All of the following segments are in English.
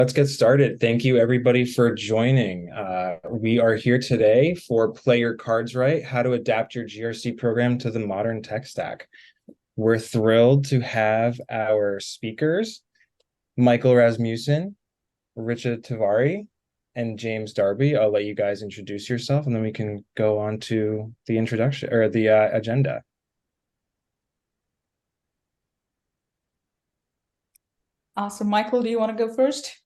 Let's get started. Thank you, everybody, for joining. We are here today for Play Your Cards Right, how to adapt your GRC program to the modern tech stack. We're thrilled to have our speakers, Michael Rasmussen, Richa Tiwari, and James Darby. I'll let you guys introduce yourself, and then we can go on to the introduction or the agenda. Awesome. Michael, do you want to go first?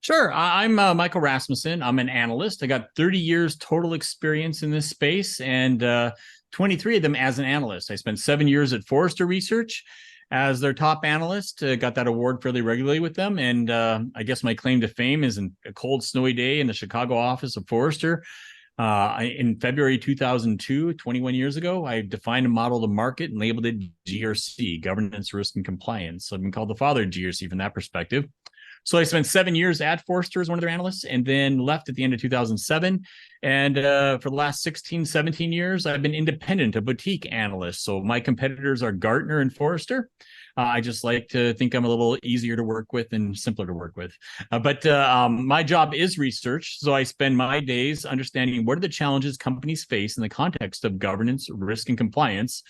Sure. I'm Michael Rasmussen. I'm an analyst. I got 30 years total experience in this space and 23 of them as an analyst. I spent 7 years at Forrester Research as their top analyst. Got that award fairly regularly with them. And I guess my claim to fame is in a cold, snowy day in the Chicago office of Forrester. In February 2002, 21 years ago, I defined a model to market and labeled it GRC, Governance, Risk, and Compliance. So I've been called the father of GRC from that perspective. So I spent 7 years at Forrester as one of their analysts and then left at the end of 2007. And for the last 16, 17 years, I've been independent, a boutique analyst. So my competitors are Gartner and Forrester. I just like to think I'm a little easier to work with and simpler to work with. But my job is research. So I spend my days understanding what are the challenges companies face in the context of governance, risk, and compliance.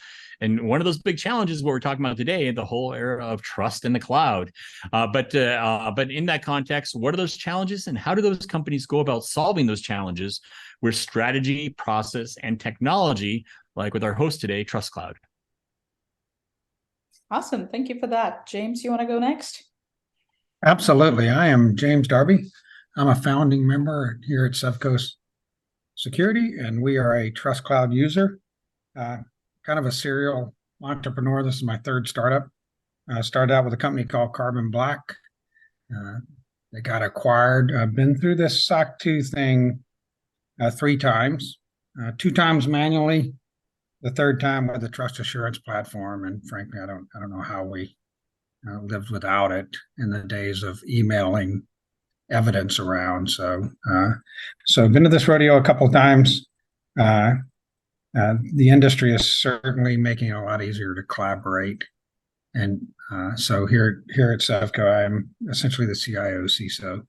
And one of those big challenges, what we're talking about today, the whole era of trust in the cloud. But in that context, what are those challenges and how do those companies go about solving those challenges with strategy, process, and technology, like with our host today, Trust Cloud? Awesome. Thank you for that. James, you want to go next? Absolutely. I am James Darby. I'm a founding member here at Security, and we are a Trust Cloud user. Kind of a serial entrepreneur. This is my third startup. I started out with a company called Carbon Black. They got acquired. I've been through this SOC 2 thing 3 times, 2 times manually, the third time with the trust assurance platform. And frankly, I don't know how we lived without it in the days of emailing evidence around. So I've been to this rodeo a couple of times. The industry is certainly making it a lot easier to collaborate. And so here at Sevco, I am essentially the CIO, CISO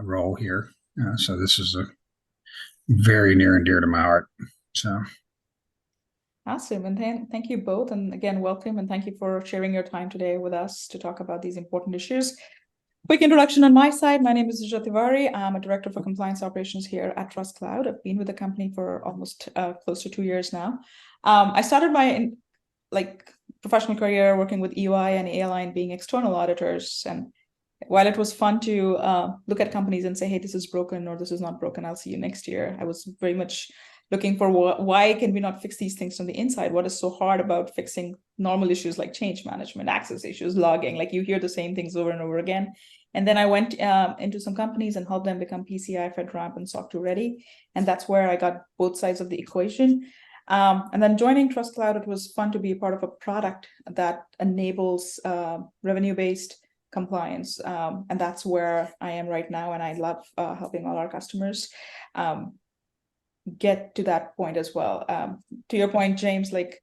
role here. So this is a very near and dear to my heart. So. Awesome. And thank you both. And again, welcome and thank you for sharing your time today with us to talk about these important issues. Quick introduction on my side. My name is Richa Tiwari. I'm a director for compliance operations here at Trust Cloud. I've been with the company for almost close to 2 years now. I started my professional career working with EY and Airline being external auditors. And while it was fun to look at companies and say, hey, this is broken or this is not broken, I'll see you next year, I was very much looking for why can we not fix these things from the inside? What is so hard about fixing normal issues like change management, access issues, logging? Like you hear the same things over and over again. And then I went into some companies and helped them become PCI, FedRAMP, and SOC 2 ready. And that's where I got both sides of the equation. And then joining Trust Cloud, it was fun to be a part of a product that enables revenue-based compliance. And that's where I am right now. And I love helping all our customers get to that point as well. To your point, James, like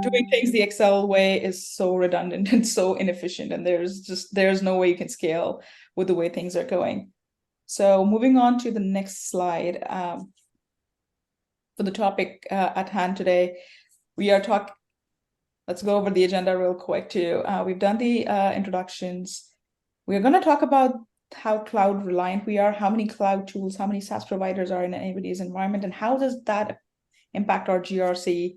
doing things the Excel way is so redundant and so inefficient, and there's no way you can scale with the way things are going. So moving on to the next slide, for the topic at hand today, we are let's go over the agenda real quick too. We've done the introductions. We're going to talk about how cloud reliant we are, how many cloud tools, how many SaaS providers are in anybody's environment, and how does that impact our GRC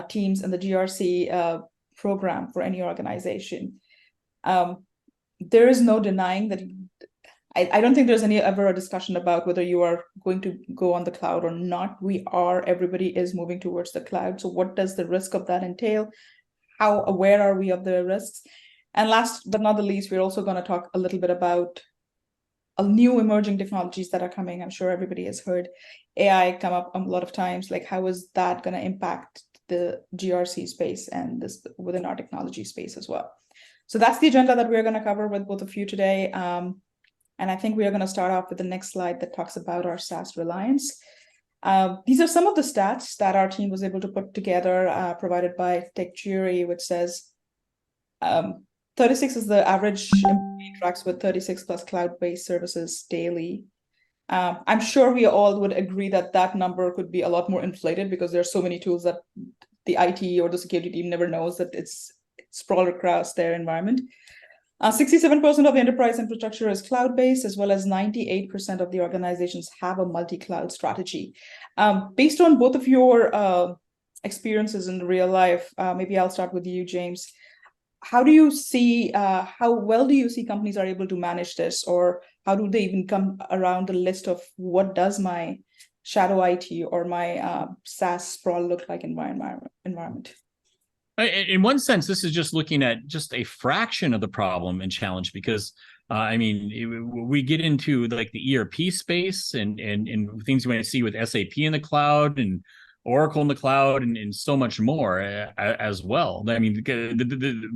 teams and the GRC program for any organization. There is no denying that I don't think there's ever a discussion about whether you are going to go on the cloud or not. Everybody is moving towards the cloud. So what does the risk of that entail? How aware are we of the risks? And last but not the least, we're also going to talk a little bit about new emerging technologies that are coming. I'm sure everybody has heard AI come up a lot of times. Like, how is that going to impact the GRC space and this within our technology space as well? So that's the agenda that we're going to cover with both of you today. And I think we are going to start off with the next slide that talks about our SaaS reliance. These are some of the stats that our team was able to put together, provided by TechJury, which says 36 is the average employee interacts with 36 plus cloud-based services daily. I'm sure we all would agree that that number could be a lot more inflated because there are so many tools that the IT or the security team never knows that it's sprawled across their environment. 67% of the enterprise infrastructure is cloud-based, as well as 98% of the organizations have a multi-cloud strategy. Based on both of your experiences in real life, maybe I'll start with you, James. How do you see, how well do you see companies are able to manage this, or how do they even come around the list of what does my shadow IT or my SaaS sprawl look like in my environment? In one sense, this is just looking at just a fraction of the problem and challenge, because I mean, we get into like the ERP space and things we might see with SAP in the cloud and Oracle in the cloud and so much more as well. I mean,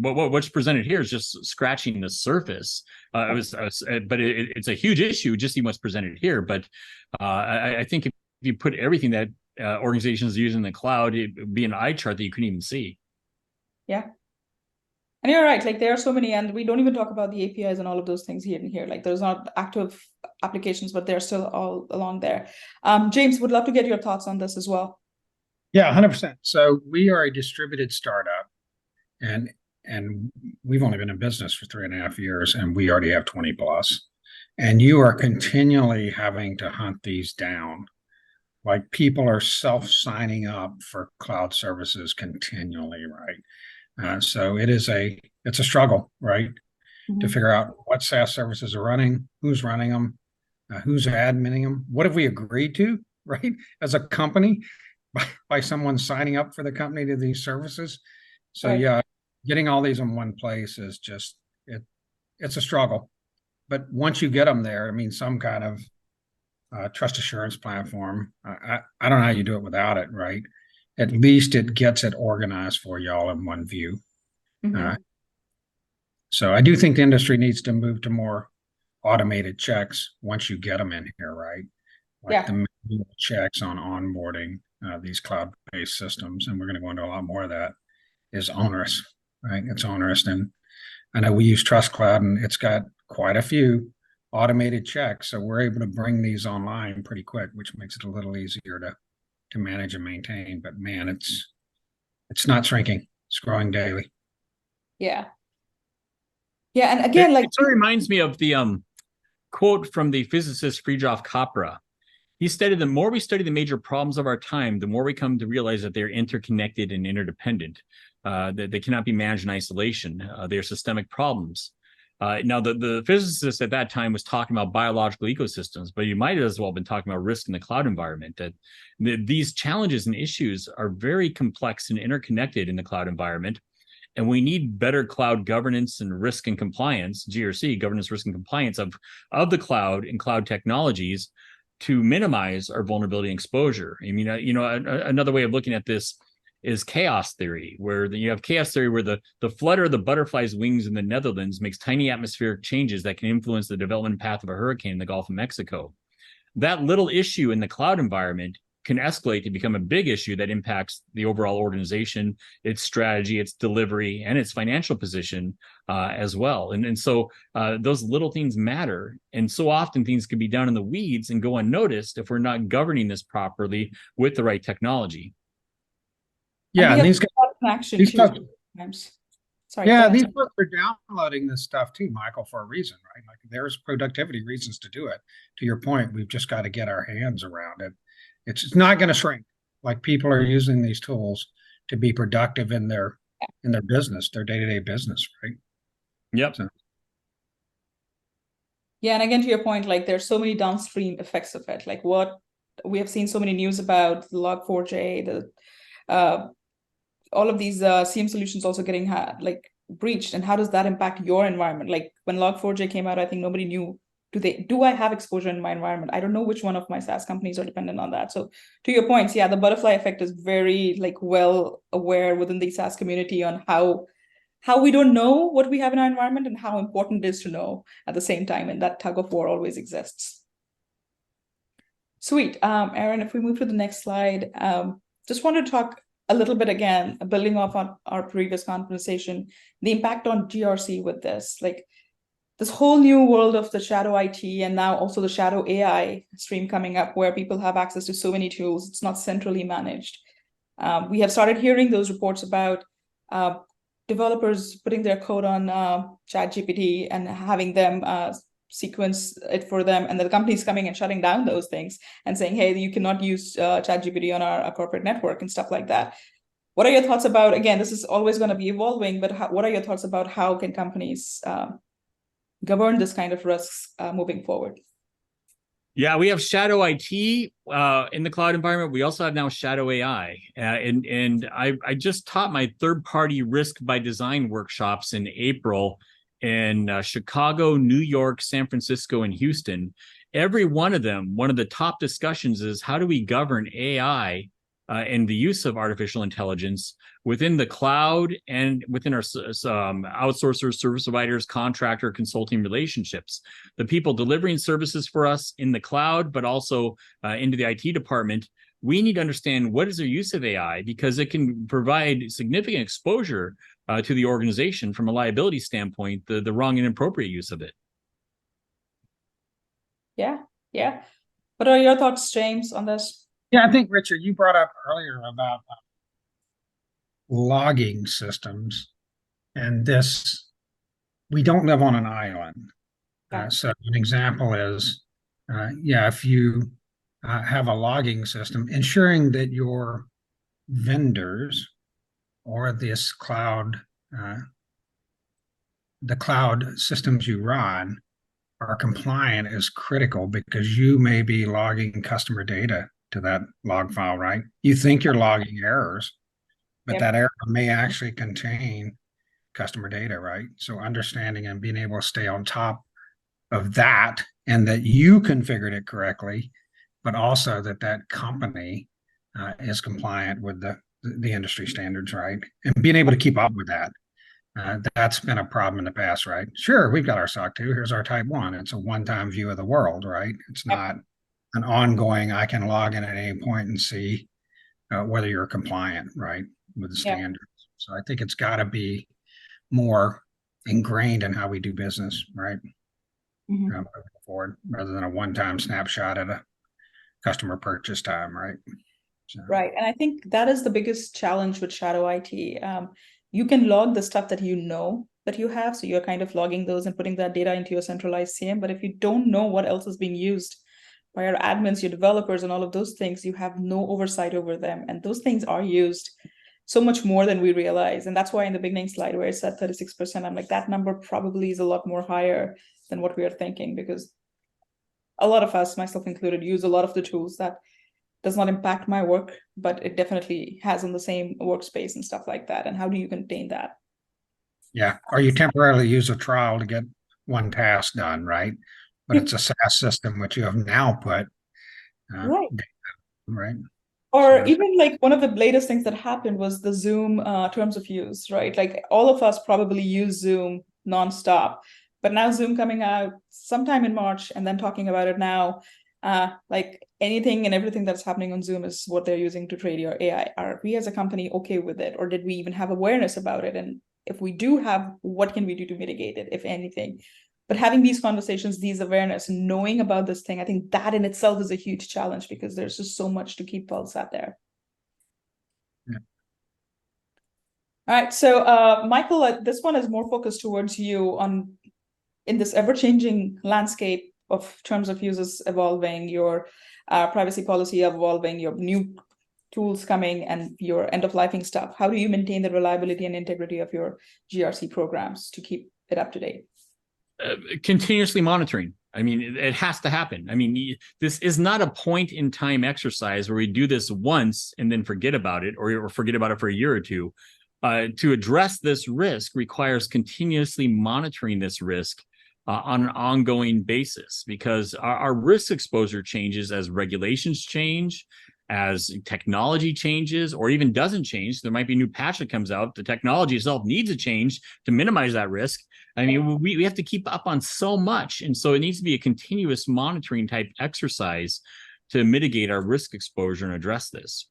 what's presented here is just scratching the surface. But it's a huge issue just seeing what's presented here. But I think if you put everything that organizations use in the cloud, it'd be an eye chart that you couldn't even see. Yeah. And you're right, like there are so many, and we don't even talk about the APIs and all of those things here. Like there's not active applications, but they're still all along there. James, would love to get your thoughts on this as well. Yeah, 100%. So we are a distributed startup, and we've only been in business for 3.5 years, and we already have 20 plus. And you are continually having to hunt these down. Like people are self-signing up for cloud services continually, right? So it's a struggle, right? To figure out what SaaS services are running, who's running them, who's adminning them, what have we agreed to, right? As a company, by someone signing up for the company to these services. So Right. yeah, getting all these in one place is just it's a struggle. But once you get them there, I mean, some kind of trust assurance platform. I don't know how you do it without it, right? At least it gets it organized for y'all in one view. So I do think the industry needs to move to more automated checks once you get them in here, right? Like the manual checks on onboarding these cloud-based systems, and we're going to go into a lot more of that, is onerous, right? It's onerous. And I know we use Trust Cloud, and it's got quite a few automated checks. So we're able to bring these online pretty quick, which makes it a little easier to manage and maintain. But man, it's not shrinking. It's growing daily. Yeah. Yeah. And again, like it sort of reminds me of the quote from the physicist Friedrich Capra. He stated, the more we study the major problems of our time, the more we come to realize that they're interconnected and interdependent, that they cannot be managed in isolation. They're systemic problems. Now, the physicist at that time was talking about biological ecosystems, but you might as well have been talking about risk in the cloud environment. That these challenges and issues are very complex and interconnected in the cloud environment. And we need better cloud governance and risk and compliance, GRC, governance, risk, and compliance of the cloud and cloud technologies to minimize our vulnerability and exposure. I mean, another way of looking at this is chaos theory, where you have chaos theory where the flutter of the butterfly's wings in the Netherlands makes tiny atmospheric changes that can influence the development path of a hurricane in the Gulf of Mexico. That little issue in the cloud environment can escalate to become a big issue that impacts the overall organization, its strategy, its delivery, and its financial position as well. And so those little things matter. And so often things can be done in the weeds and go unnoticed if we're not governing this properly with the right technology. Yeah, and these folks, sorry. Yeah, these folks are downloading this stuff too, Michael, for a reason, right? Like there's productivity reasons to do it. To your point, we've just got to get our hands around it. It's not going to shrink. Like people are using these tools to be productive in their business, their day-to-day business, right? Yep. So. Yeah, and again, to your point, like there's so many downstream effects of it. Like what we have seen so many news about Log4j, all of these SIEM solutions also getting like breached, and how does that impact your environment? Like when Log4j came out, I think nobody knew, do I have exposure in my environment? I don't know which one of my SaaS companies are dependent on that. So to your points, yeah, the butterfly effect is very like well aware within the SaaS community on how we don't know what we have in our environment and how important it is to know at the same time. And that tug of war always exists. Sweet. Aaron, if we move to the next slide, just wanted to talk a little bit again, building off on our previous conversation, the impact on GRC with this, like this whole new world of the shadow IT and now also the shadow AI stream coming up where people have access to so many tools. It's not centrally managed. We have started hearing those reports about developers putting their code on ChatGPT and having them sequence it for them, and the companies coming and shutting down those things and saying, hey, you cannot use ChatGPT on our corporate network and stuff like that. What are your thoughts about, again, this is always going to be evolving, but what are your thoughts about how can companies govern this kind of risks moving forward? Yeah, we have shadow IT in the cloud environment. We also have now shadow AI. And I just taught my third-party risk by design workshops in April in Chicago, New York, San Francisco, and Houston. Every one of them, one of the top discussions is how do we govern AI and the use of artificial intelligence within the cloud and within our outsourcers, service providers, contractor, consulting relationships. The people delivering services for us in the cloud, but also into the IT department, we need to understand what is their use of AI, because it can provide significant exposure to the organization from a liability standpoint, the wrong and inappropriate use of it. Yeah. What are your thoughts, James, on this? Yeah, I think, Richard, you brought up earlier about logging systems, and this, we don't live on an island. So an example is, if you have a logging system, ensuring that your vendors or this cloud, the cloud systems you run are compliant is critical, because you may be logging customer data to that log file, right? You think you're logging errors, but that error may actually contain customer data, right? So understanding and being able to stay on top of that, and that you configured it correctly, but also that that company is compliant with the industry standards, right? And being able to keep up with that. That's been a problem in the past, right? Sure, we've got our SOC 2. Here's our type 1. It's a one-time view of the world, right? It's not an ongoing, I can log in at any point and see whether you're compliant, right, with the standards. So I think it's got to be more ingrained in how we do business, right? Moving forward, rather than a one-time snapshot at a customer purchase time, right? So. Right, and I think that is the biggest challenge with shadow IT. You can log the stuff that you know that you have, so you're kind of logging those and putting that data into your centralized CM. But if you don't know what else is being used by your admins, your developers, and all of those things, you have no oversight over them. And those things are used so much more than we realize. And that's why in the beginning slide where it's at 36%, I'm like, that number probably is a lot more higher than what we are thinking, because a lot of us, myself included, use a lot of the tools that does not impact my work, but it definitely has on the same workspace and stuff like that. And how do you contain that? Yeah, or you temporarily use a trial to get one task done, right? But it's a SaaS system which you have now put right. Or even like one of the latest things that happened was the Zoom terms of use, right? Like all of us probably use Zoom nonstop, but now Zoom coming out sometime in March and then talking about it now, like anything and everything that's happening on Zoom is what they're using to trade your AI. Are we as a company okay with it? Or did we even have awareness about it? And if we do have, what can we do to mitigate it, if anything? But having these conversations, these awareness, knowing about this thing, I think that in itself is a huge challenge, because there's just so much to keep pulse out there. Yeah. All right, so Michael, this one is more focused towards you on in this ever-changing landscape of terms of uses evolving, your privacy policy evolving, your new tools coming, and your end-of-lifing stuff. How do you maintain the reliability and integrity of your GRC programs to keep it up to date? Continuously monitoring. I mean, it has to happen. I mean, this is not a point in time exercise where we do this once and then forget about it, or forget about it for a year or two. To address this risk requires continuously monitoring this risk on an ongoing basis, because our risk exposure changes as regulations change, as technology changes, or even doesn't change. There might be a new patch that comes out. The technology itself needs a change to minimize that risk. I mean, we have to keep up on so much. And so it needs to be a continuous monitoring type exercise to mitigate our risk exposure and address this.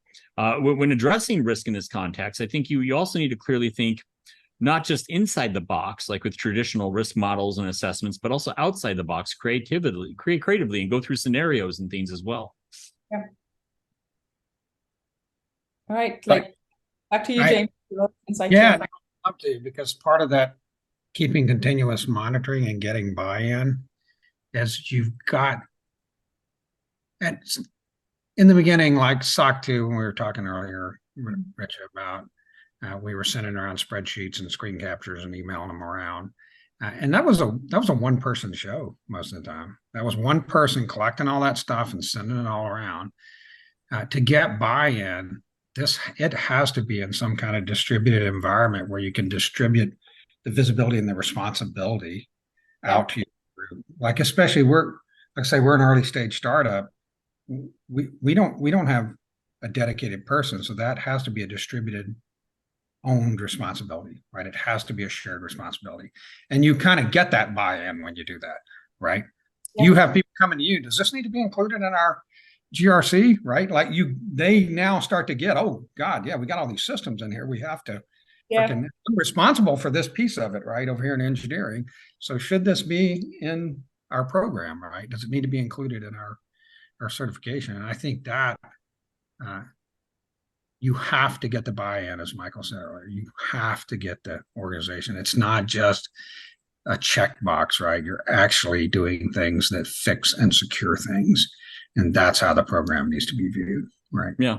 When addressing risk in this context, I think you also need to clearly think not just inside the box, like with traditional risk models and assessments, but also outside the box, creatively, and go through scenarios and things as well. Yeah. All right, like back to you, James. Yeah, I'd love to, because part of that keeping continuous monitoring and getting buy-in is you've got, and in the beginning, like SOC 2, when we were talking earlier, Rich, about we were sending around spreadsheets and screen captures and emailing them around. And that was a one-person show most of the time. That was one person collecting all that stuff and sending it all around. To get buy-in, it has to be in some kind of distributed environment where you can distribute the visibility and the responsibility out to you. Like, especially we're an early stage startup. We don't have a dedicated person, so that has to be a distributed owned responsibility, right? It has to be a shared responsibility, and you kind of get that buy-in when you do that, right? You have people coming to you, does this need to be included in our GRC, right? Like they now start to get, oh God, yeah, we got all these systems in here, we have to freaking, I'm responsible for this piece of it, right, over here in engineering, so should this be in our program, right? Does it need to be included in our certification? And I think that you have to get the buy-in, as Michael said earlier. You have to get the organization. It's not just a checkbox, right? You're actually doing things that fix and secure things. And that's how the program needs to be viewed, right? Yeah.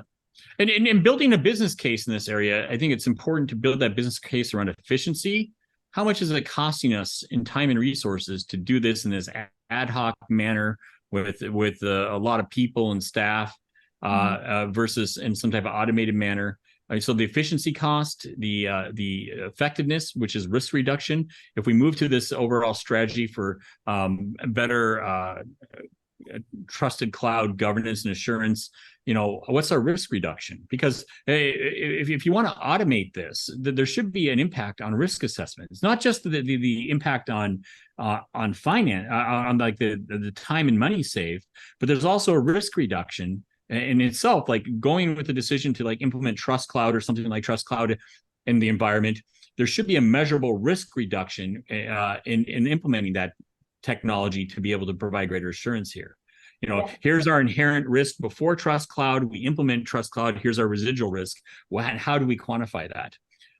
And building a business case in this area, I think it's important to build that business case around efficiency. How much is it costing us in time and resources to do this in this ad hoc manner with a lot of people and staff versus in some type of automated manner? So the efficiency cost, the effectiveness, which is risk reduction. If we move to this overall strategy for better trusted cloud governance and assurance, what's our risk reduction? Because if you want to automate this, there should be an impact on risk assessment. It's not just the impact on finance, on like the time and money saved, but there's also a risk reduction in itself, like going with the decision to like implement Trust Cloud or something like Trust Cloud in the environment. There should be a measurable risk reduction in implementing that technology to be able to provide greater assurance here. Here's our inherent risk before Trust Cloud. We implement Trust Cloud. Here's our residual risk. How do we quantify that?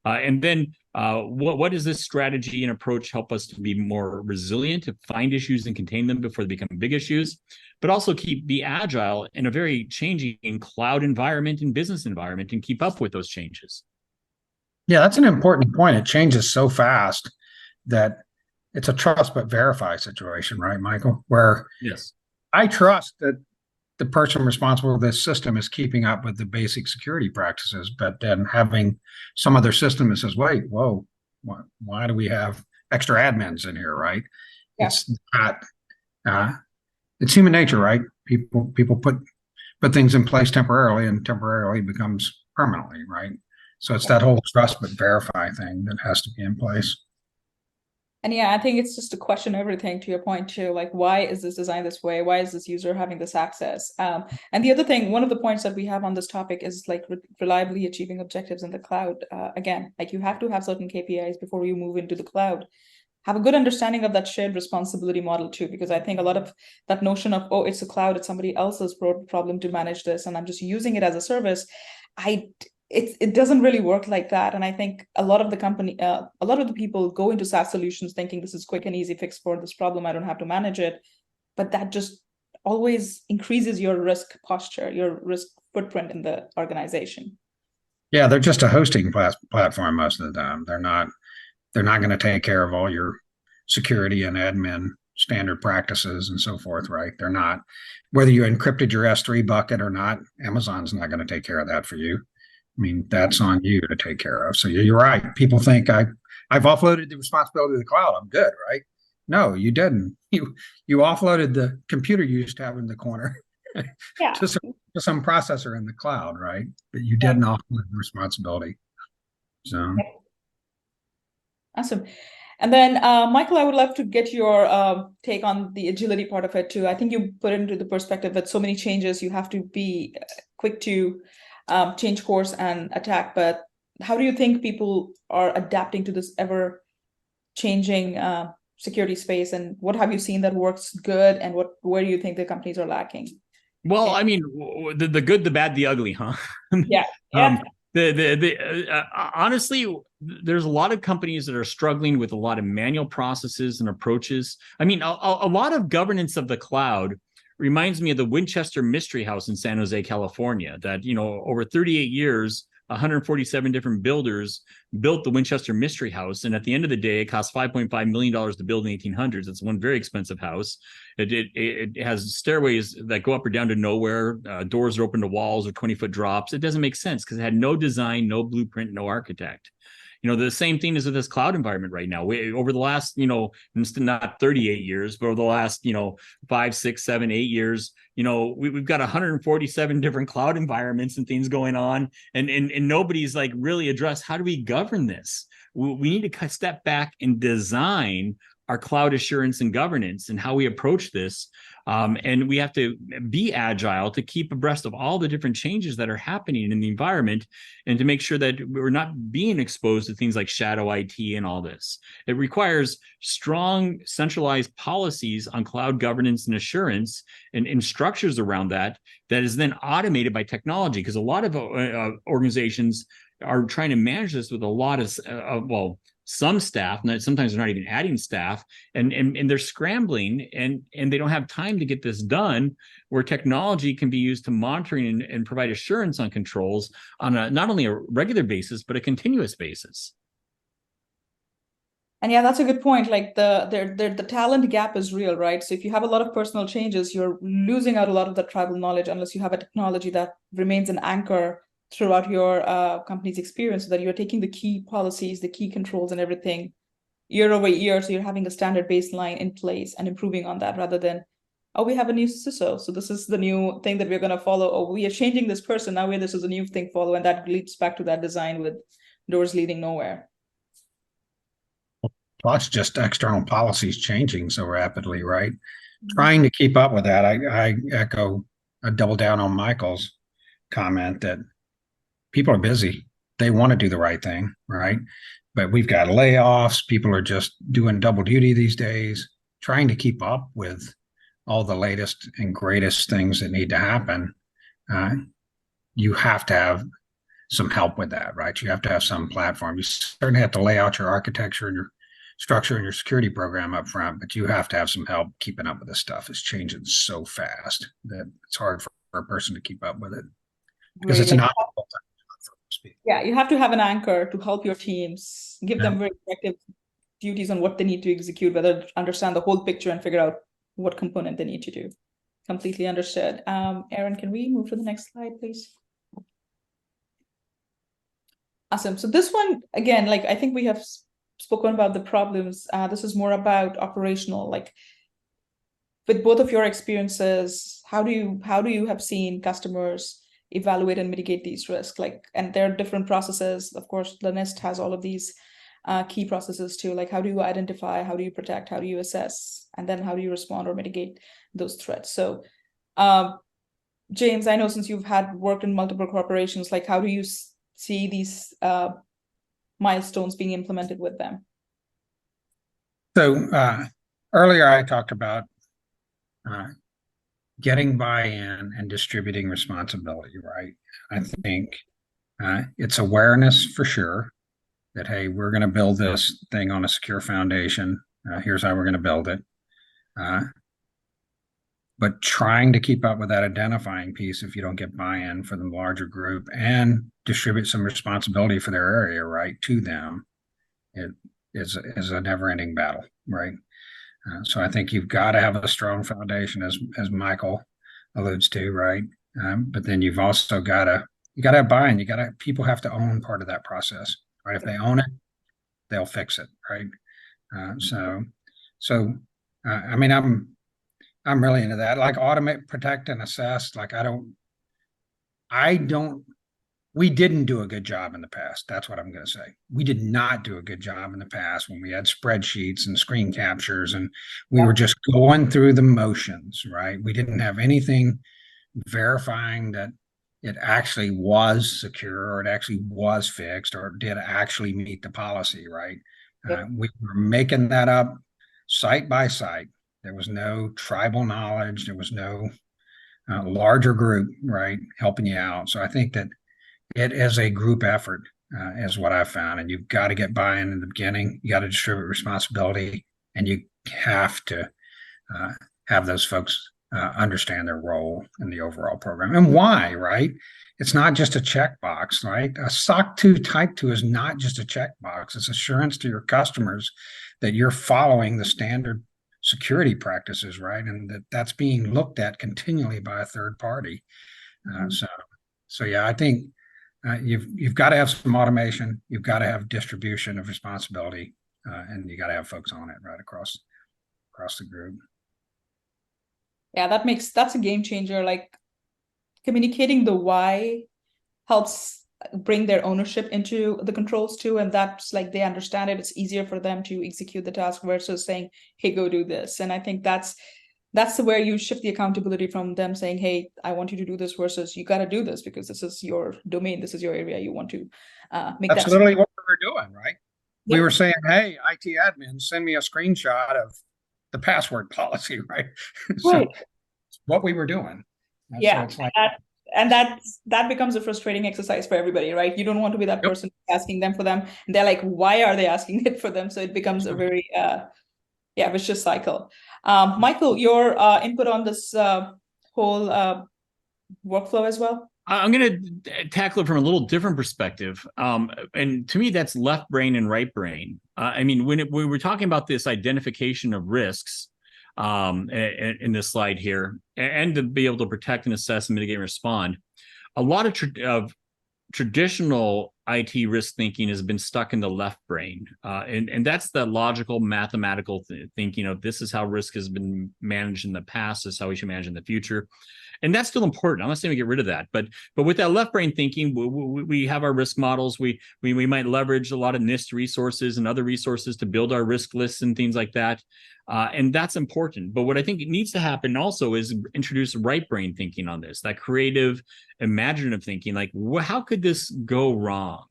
And then what does this strategy and approach help us to be more resilient, to find issues and contain them before they become big issues, but also be agile in a very changing cloud environment and business environment and keep up with those changes? Yeah, that's an important point. It changes so fast that it's a trust but verify situation, right, Michael? Where yes, I trust that the person responsible for this system is keeping up with the basic security practices, but then having some other system that says, wait, whoa, why do we have extra admins in here, right? Yeah. It's not, it's human nature, right? People put things in place temporarily, and temporarily becomes permanently, right? So it's that whole trust but verify thing that has to be in place. And yeah, I think it's just to question everything, to your point too, like, why is this designed this way? Why is this user having this access? And the other thing, one of the points that we have on this topic is like reliably achieving objectives in the cloud. Again, like you have to have certain KPIs before you move into the cloud. Have a good understanding of that shared responsibility model too, because I think a lot of that notion of, oh, it's a cloud, it's somebody else's problem to manage this, and I'm just using it as a service. It doesn't really work like that. And I think a lot of the people go into SaaS solutions thinking this is quick and easy fix for this problem, I don't have to manage it. But that just always increases your risk posture, your risk footprint in the organization. Yeah, they're just a hosting platform most of the time. They're not going to take care of all your security and admin standard practices and so forth, right? They're not. Whether you encrypted your S3 bucket or not, Amazon's not going to take care of that for you. I mean, that's on you to take care of. So you're right. People think I've offloaded the responsibility to the cloud. I'm good, right? No, you didn't. You offloaded the computer you used to have in the corner to some processor in the cloud, right? But you didn't offload the responsibility. So awesome. And then, Michael, I would love to get your take on the agility part of it too. I think you put it into the perspective that so many changes, you have to be quick to change course and attack. But how do you think people are adapting to this ever changing security space, and what have you seen that works good, and where do you think the companies are lacking? Well, I mean, the good, the bad, the ugly, huh? Yeah. um, honestly, there's a lot of companies that are struggling with a lot of manual processes and approaches. I mean, a lot of governance of the cloud reminds me of the Winchester Mystery House in San Jose, California, that, over 38 years, 147 different builders built the Winchester Mystery House. And at the end of the day, it cost $5.5 million to build in the 1800s. It's one very expensive house. It has stairways that go up or down to nowhere. Doors are open to walls or 20-foot drops. It doesn't make sense because it had no design, no blueprint, no architect. The same thing is with this cloud environment right now. Over the last, not 38 years, but over the last, 5, 6, 7, 8 years, we've got 147 different cloud environments and things going on. And nobody's like really addressed, how do we govern this? We need to step back and design our cloud assurance and governance and how we approach this. And we have to be agile to keep abreast of all the different changes that are happening in the environment and to make sure that we're not being exposed to things like shadow IT and all this. It requires strong centralized policies on cloud governance and assurance and structures around that is then automated by technology, because a lot of organizations are trying to manage this with a lot of, some staff, and sometimes they're not even adding staff, and they're scrambling and they don't have time to get this done, where technology can be used to monitoring and provide assurance on controls on not only a regular basis, but a continuous basis. And yeah, that's a good point. Like the talent gap is real, right? So if you have a lot of personal changes, you're losing out a lot of the tribal knowledge unless you have a technology that remains an anchor throughout your company's experience, so that you're taking the key policies, the key controls and everything year over year. So you're having a standard baseline in place and improving on that, rather than, oh, we have a new CISO, so this is the new thing that we're going to follow. Oh, we are changing this person, now this is a new thing follow. And that leads back to that design with doors leading nowhere. Plus just external policies changing so rapidly, right? Trying to keep up with that. I double down on Michael's comment that people are busy. They want to do the right thing, right? But we've got layoffs. People are just doing double duty these days, trying to keep up with all the latest and greatest things that need to happen. You have to have some help with that, right? You have to have some platform. You certainly have to lay out your architecture and your structure and your security program up front, but you have to have some help keeping up with this stuff. It's changing so fast that it's hard for a person to keep up with it, because it's an yeah, you have to have an anchor to help your teams, give them very effective duties on what they need to execute, whether understand the whole picture and figure out what component they need to do. Completely understood. Aaron, can we move to the next slide, please? Awesome. So this one, again, like I think we have spoken about the problems. This is more about operational, like with both of your experiences, how do you have seen customers evaluate and mitigate these risks? Like, and there are different processes. Of course, the NIST has all of these key processes too. Like, how do you identify, how do you protect, how do you assess, and then how do you respond or mitigate those threats? So, James, I know since you've worked in multiple corporations, like how do you see these milestones being implemented with them? So earlier I talked about getting buy-in and distributing responsibility, right? I think it's awareness for sure that, hey, we're going to build this thing on a secure foundation. Here's how we're going to build it. But trying to keep up with that identifying piece if you don't get buy-in for the larger group, and distribute some responsibility for their area, right, to them, it is a never-ending battle, right? So I think you've got to have a strong foundation, as Michael alludes to, right? But then you've also got to have buy-in. People have to own part of that process, right? If they own it, they'll fix it, right? I mean, I'm really into that. Like automate, protect, and assess. Like we didn't do a good job in the past. That's what I'm going to say. We did not do a good job in the past when we had spreadsheets and screen captures and we were just going through the motions, right? We didn't have anything verifying that it actually was secure, or it actually was fixed, or did actually meet the policy, right? Yep. We were making that up site by site. There was no tribal knowledge. There was no larger group, right, helping you out. So I think that it is a group effort, is what I've found. And you've got to get buy-in in the beginning. You got to distribute responsibility, and you have to have those folks understand their role in the overall program and why, right? It's not just a checkbox, right? A SOC 2 Type 2 is not just a checkbox. It's assurance to your customers that you're following the standard security practices, right? And that's being looked at continually by a third party. So yeah, I think you've got to have some automation. You've got to have distribution of responsibility, and you got to have folks on it right across the group. Yeah, that's a game changer. Like communicating the why helps bring their ownership into the controls too, and that's like they understand it. It's easier for them to execute the task versus saying, "Hey, go do this." And I think that's where you shift the accountability from them saying, "Hey, I want you to do this," versus "You got to do this because this is your domain, this is your area. You want to make That's that." literally what we were doing, right? Yep. We were saying, "Hey, IT admin, send me a screenshot of the password policy," right? So Right. what we were doing. Yeah. So it's like, and that becomes a frustrating exercise for everybody, right? You don't want to be that yep. person asking them for them, and they're like, "Why are they asking it for them?" So it becomes a very vicious cycle. Michael, your input on this whole workflow as well? I'm going to tackle it from a little different perspective. And to me, that's left brain and right brain. I mean, when we're talking about this identification of risks in this slide here, and to be able to protect and assess and mitigate and respond, a lot of traditional IT risk thinking has been stuck in the left brain. And that's the logical, mathematical thinking of this is how risk has been managed in the past, this is how we should manage in the future. And that's still important. I'm not saying we get rid of that, but with that left brain thinking, we have our risk models. We might leverage a lot of NIST resources and other resources to build our risk lists and things like that. And that's important. But what I think needs to happen also is introduce right brain thinking on this, that creative, imaginative thinking. Like, how could this go wrong?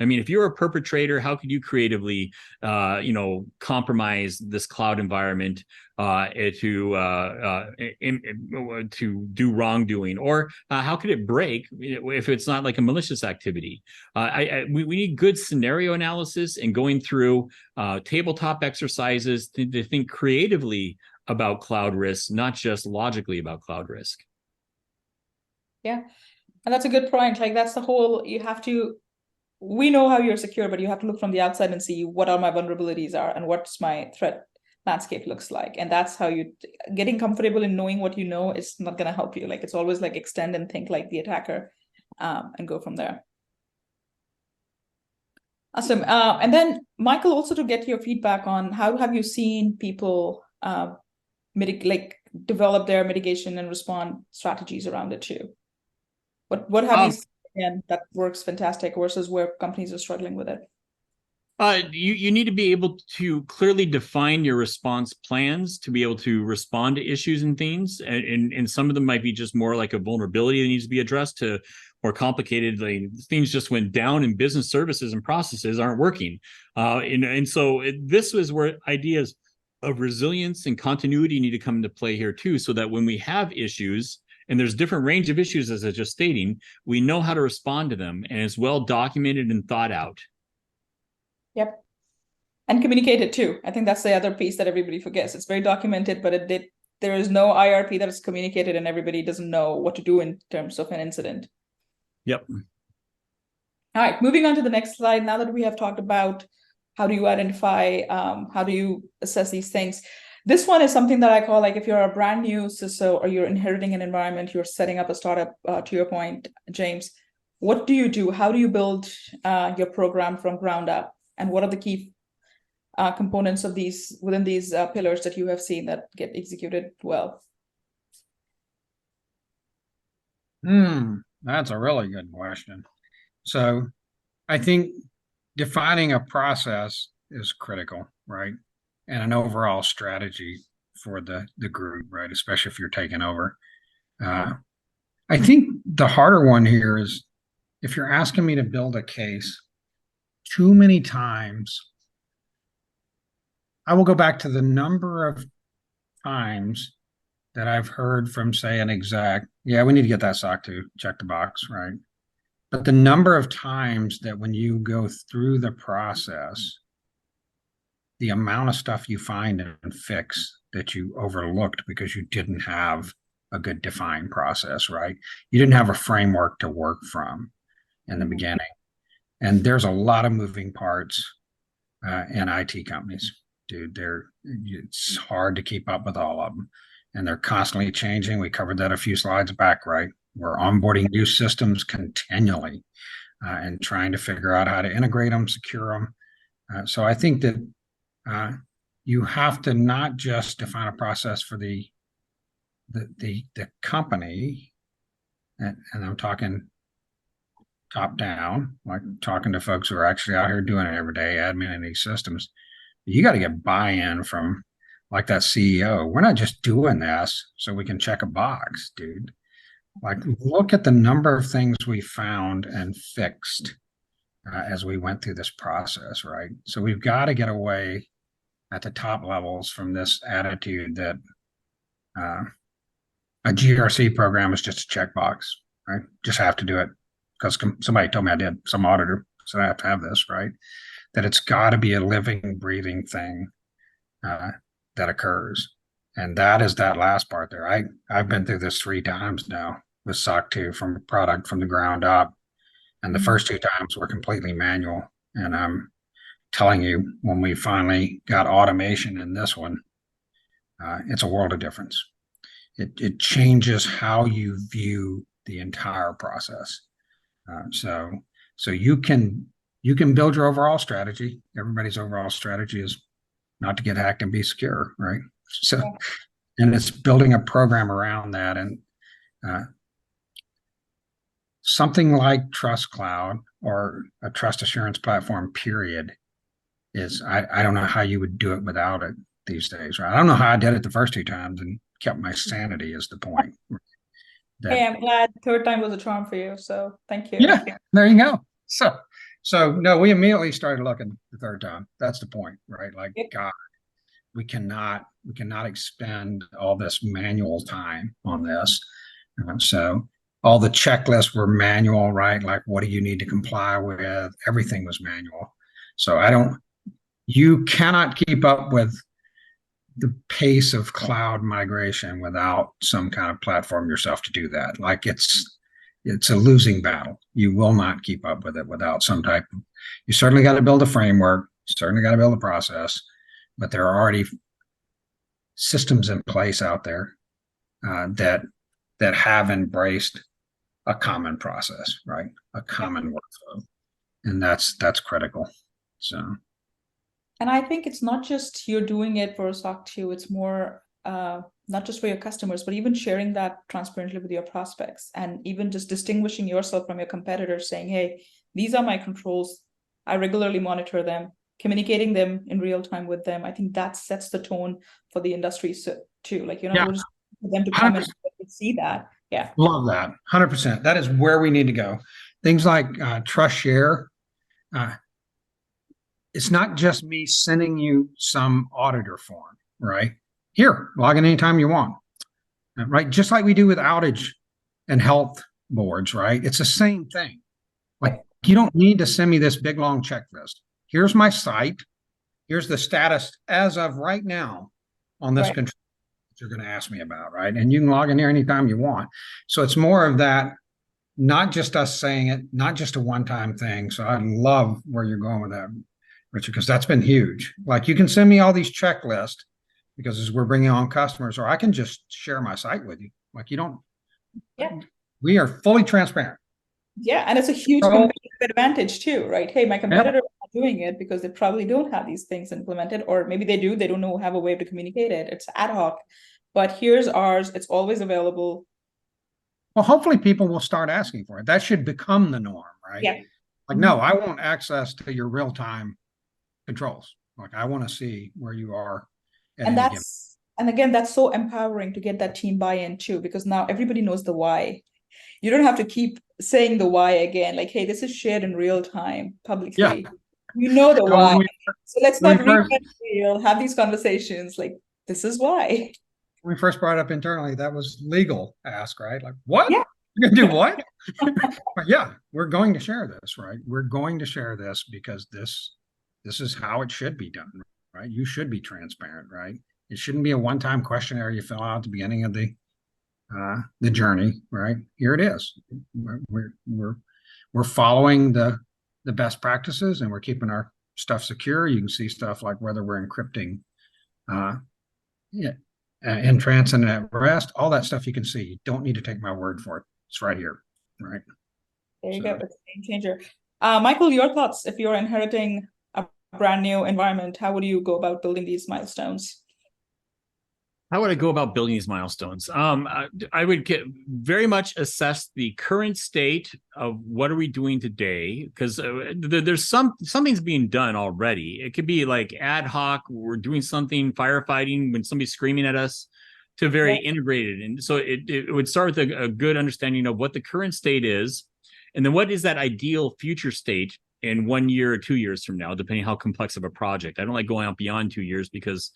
I mean, if you're a perpetrator, how could you creatively, compromise this cloud environment to do wrongdoing, or how could it break if it's not like a malicious activity? We need good scenario analysis and going through tabletop exercises to think creatively about cloud risk, not just logically about cloud risk. Yeah, and that's a good point. Like that's the whole. We know how you're secure, but you have to look from the outside and see what are my vulnerabilities are and what's my threat landscape looks like. And that's how getting comfortable in knowing what you know is not going to help you. Like it's always like extend and think like the attacker and go from there. Awesome. And then Michael, also to get your feedback on how have you seen people develop their mitigation and respond strategies around it too? What have you seen that works fantastic versus where companies are struggling with it? You need to be able to clearly define your response plans to be able to respond to issues and things. And some of them might be just more like a vulnerability that needs to be addressed to more complicated. Like things just went down and business services and processes aren't working. And so this was where ideas of resilience and continuity need to come into play here too, so that when we have issues, and there's different range of issues, as I was just stating, we know how to respond to them, and it's well documented and thought out. Yep. And communicated too. I think that's the other piece that everybody forgets. It's very documented, but there is no IRP that is communicated and everybody doesn't know what to do in terms of an incident. Yep. All right, moving on to the next slide. Now that we have talked about how do you identify, how do you assess these things, this one is something that I call like if you're a brand new CISO or you're inheriting an environment, you're setting up a startup, to your point, James, what do you do? How do you build your program from ground up? And what are the key components of within these pillars that you have seen that get executed well? That's a really good question. So I think defining a process is critical, right? And an overall strategy for the group, right? Especially if you're taking over. I think the harder one here is if you're asking me to build a case too many times, I will go back to the number of times that I've heard from, say, an exec, yeah, we need to get that SOC 2, check the box, right? But the number of times that when you go through the process, the amount of stuff you find and fix that you overlooked because you didn't have a good defined process, right? You didn't have a framework to work from in the beginning. And there's a lot of moving parts in IT companies, dude. It's hard to keep up with all of them, and they're constantly changing. We covered that a few slides back, right? We're onboarding new systems continually and trying to figure out how to integrate them, secure them. So I think that you have to not just define a process for the company, and I'm talking top down, like talking to folks who are actually out here doing it every day, admin in these systems. You got to get buy-in from like that CEO. We're not just doing this so we can check a box, dude. Like, look at the number of things we found and fixed as we went through this process, right? So we've got to get away at the top levels from this attitude that a GRC program is just a checkbox, right? Just have to do it because somebody told me I did, some auditor said I have to have this, right? That it's got to be a living, breathing thing that occurs. And that is that last part there. I've been through this 3 times now with SOC 2 from a product from the ground up. And the first 2 times were completely manual. And I'm telling you, when we finally got automation in this one, it's a world of difference. It changes how you view the entire process. So you can build your overall strategy. Everybody's overall strategy is not to get hacked and be secure, right? So, and it's building a program around that. And something like Trust Cloud or a trust assurance platform, period, is I don't know how you would do it without it these days, right? I don't know how I did it the first 2 times and kept my sanity is the point. Hey, I'm glad third time was a charm for you. So thank you. Yeah, there you go. So no, we immediately started looking the third time. That's the point, right? Like, God, we cannot expend all this manual time on this. So all the checklists were manual, right? Like, what do you need to comply with? Everything was manual. So you cannot keep up with the pace of cloud migration without some kind of platform yourself to do that. Like, it's a losing battle. You will not keep up with it without some type of, you certainly got to build a framework, certainly got to build a process, but there are already systems in place out there that have embraced a common process, right? A common workflow. And that's critical. So, and I think it's not just you're doing it for SOC 2, it's more not just for your customers, but even sharing that transparently with your prospects, and even just distinguishing yourself from your competitors, saying, hey, these are my controls. I regularly monitor them, communicating them in real time with them. I think that sets the tone for the industry too. Like, we're just for them to come and see that. Yeah. Love that. 100%. That is where we need to go. Things like trust share. It's not just me sending you some auditor form, right? Here, log in anytime you want, right? Just like we do with outage and health boards, right? It's the same thing. Like, you don't need to send me this big, long checklist. Here's my site. Here's the status as of right now on this control that you're going to ask me about, right? And you can log in here anytime you want. So it's more of that, not just us saying it, not just a one-time thing. So I love where you're going with that, Richard, because that's been huge. Like, you can send me all these checklists because as we're bringing on customers, or I can just share my site with you. Like, you don't, we are fully transparent. Yeah, and it's a huge competitive advantage too, right? Hey, my competitors are doing it because they probably don't have these things implemented, or maybe they do, they don't know, have a way to communicate it. It's ad hoc, but here's ours. It's always available. Well, hopefully people will start asking for it. That should become the norm, right? Yeah. Like, no, I want access to your real-time controls. Like, I want to see where you are. And again, that's so empowering to get that team buy-in too, because now everybody knows the why. you don't have to keep saying the why again. Like, hey, this is shared in real time Yeah. publicly. You know the So why. So let's when not we first reinvent the wheel, have these conversations. Like, this is why. when we first brought it up internally, that was legal ask, right? Like, what? Yeah. You're gonna do what? But yeah, we're going to share this, right? We're going to share this because this is how it should be done, right? You should be transparent, right? It shouldn't be a one-time questionnaire you fill out at the beginning of the journey, right? Here it is. We're following the best practices and we're keeping our stuff secure. You can see stuff like whether we're encrypting uh, yeah, in trance and at rest, all that stuff you can see. You don't need to take my word for it. It's right here, right? There you So, go. It's a game changer. Michael, your thoughts if you're inheriting a brand new environment, how would you go about building these milestones? How would I go about building these milestones? I would very much assess the current state of what are we doing today, because there's something's being done already. It could be like ad hoc. We're doing something firefighting when somebody's screaming at us, to very integrated. And so it would start with a good understanding of what the current state is, and then what is that ideal future state in 1 year or 2 years from now, depending how complex of a project. I don't like going out beyond 2 years because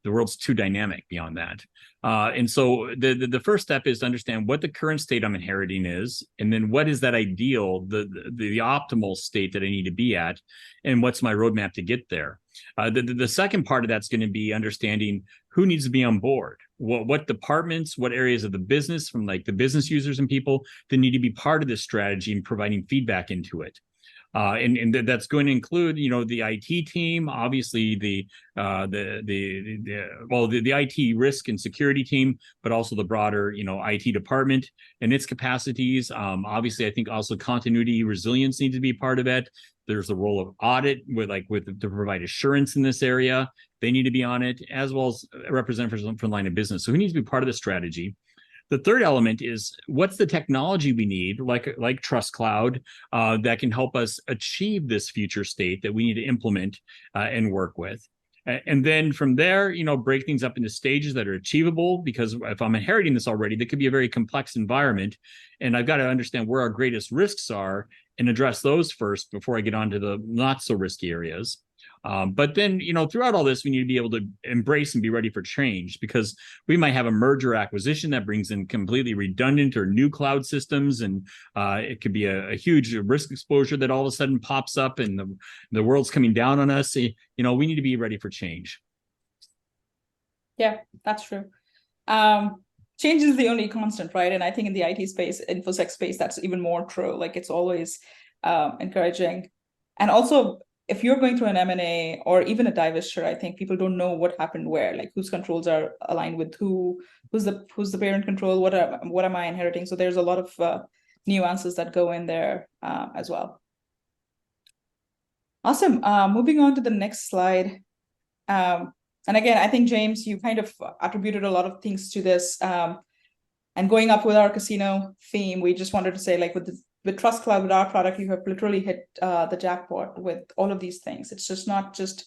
the world's too dynamic beyond that. And so the first step is to understand what the current state I'm inheriting is, and then what is that ideal, the optimal state that I need to be at, and what's my roadmap to get there. The second part of that's going to be understanding who needs to be on board, what departments, what areas of the business, from like the business users and people that need to be part of this strategy and providing feedback into it. And that's going to include, the IT team, obviously the IT risk and security team, but also the broader, IT department and its capacities. Obviously, I think also continuity, resilience needs to be part of it. There's the role of audit to provide assurance in this area. They need to be on it, as well as representatives from line of business. So who needs to be part of the strategy? The third element is what's the technology we need, like Trust Cloud, that can help us achieve this future state that we need to implement and work with. And then from there, break things up into stages that are achievable, because if I'm inheriting this already, that could be a very complex environment. And I've got to understand where our greatest risks are and address those first before I get onto the not so risky areas. But then, throughout all this, we need to be able to embrace and be ready for change, because we might have a merger acquisition that brings in completely redundant or new cloud systems. And it could be a huge risk exposure that all of a sudden pops up and the world's coming down on us. We need to be ready for change. Yeah, that's true. Change is the only constant, right? And I think in the IT space, InfoSec space, that's even more true. Like, it's always encouraging. And also, if you're going through an M&A or even a divestiture, I think people don't know what happened where, like whose controls are aligned with who's the parent control, what am I inheriting? So there's a lot of nuances that go in there as well. Awesome. Moving on to the next slide. And again, I think, James, you kind of attributed a lot of things to this. And going up with our casino theme, we just wanted to say, like, with Trust Cloud, with our product, you have literally hit the jackpot with all of these things. It's just not just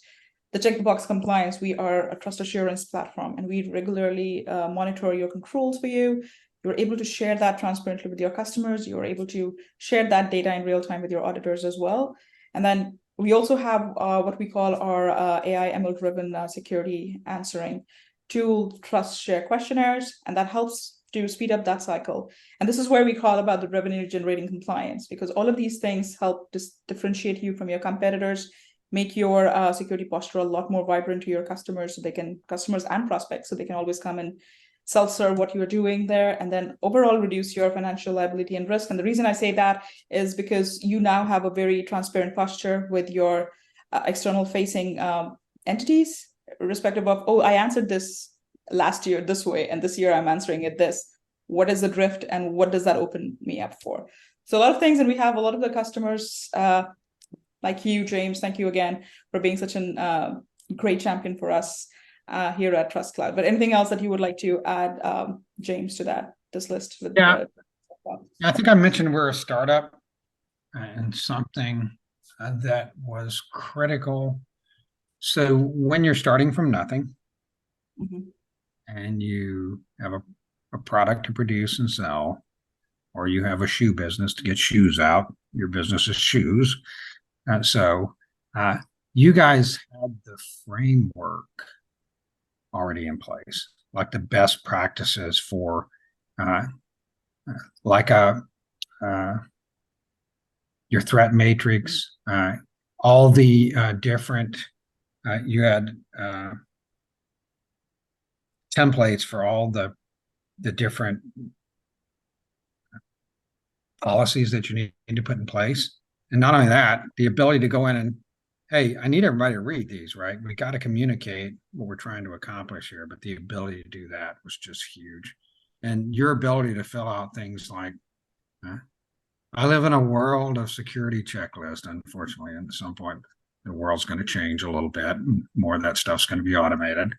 the check the box compliance. We are a trust assurance platform, and we regularly monitor your controls for you. You're able to share that transparently with your customers. You're able to share that data in real time with your auditors as well. And then we also have what we call our AI ML-driven security answering tool, trust share questionnaires, and that helps to speed up that cycle. And this is where we call about the revenue generating compliance, because all of these things help differentiate you from your competitors, make your security posture a lot more vibrant to your customers, so customers and prospects, so they can always come and self-serve what you're doing there, and then overall reduce your financial liability and risk. And the reason I say that is because you now have a very transparent posture with your external facing entities, irrespective of, oh, I answered this last year this way, and this year I'm answering it this. What is the drift, and what does that open me up for? So a lot of things, and we have a lot of the customers like you, James. Thank you again for being such an great champion for us here at Trust Cloud. But anything else that you would like to add, James, to this list? Yeah, I think I mentioned we're a startup, and something that was critical. So when you're starting from nothing, and you have a product to produce and sell, or you have a shoe business to get shoes out. Your business is shoes. So you guys had the framework already in place, like the best practices for like your threat matrix, all the different, you had templates for all the different policies that you need to put in place. And not only that, the ability to go in and, hey, I need everybody to read these, right? We got to communicate what we're trying to accomplish here, but the ability to do that was just huge. And your ability to fill out things like, I live in a world of security checklist, unfortunately, and at some point the world's going to change a little bit. More of that stuff's going to be automated.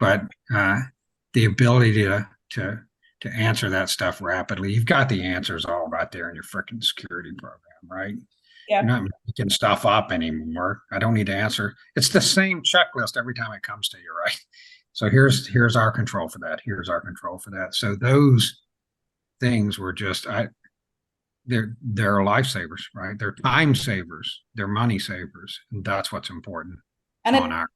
But the ability to answer that stuff rapidly, you've got the answers all right there in your freaking security program, right? Yeah. You're not making stuff up anymore. I don't need to answer. It's the same checklist every time it comes to you, right? So here's our control for that. Here's our control for that. So those things were just they're lifesavers, right? They're time savers, they're money savers, and that's what's important And on our.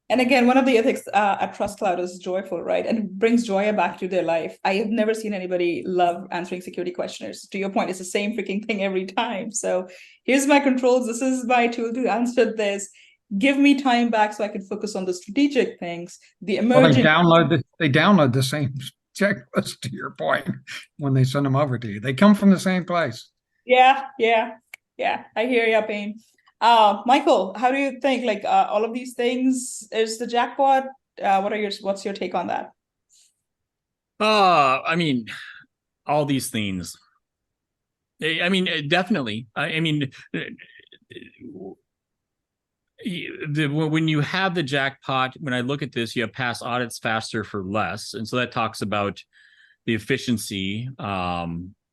And again, one of the ethics at Trust Cloud is joyful, right? And it brings joy back to their life. I have never seen anybody love answering security questionnaires. To your point, it's the same freaking thing every time. So here's my controls. This is my tool to answer this. Give me time back so I can focus on the strategic things, the emerging. Well, they download the same checklist, to your point, when they send them over to you. They come from the same place. Yeah. I hear you, Payne. Michael, how do you think, like, all of these things is the jackpot? What's your take on that? I mean, all these things. I mean, definitely. I mean, when you have the jackpot, when I look at this, you have pass audits faster for less. And so that talks about the efficiency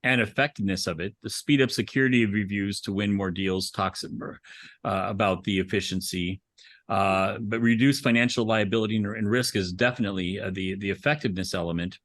and effectiveness of it. The speed up security reviews to win more deals talks about the efficiency. But reduce financial liability and risk is definitely the effectiveness element.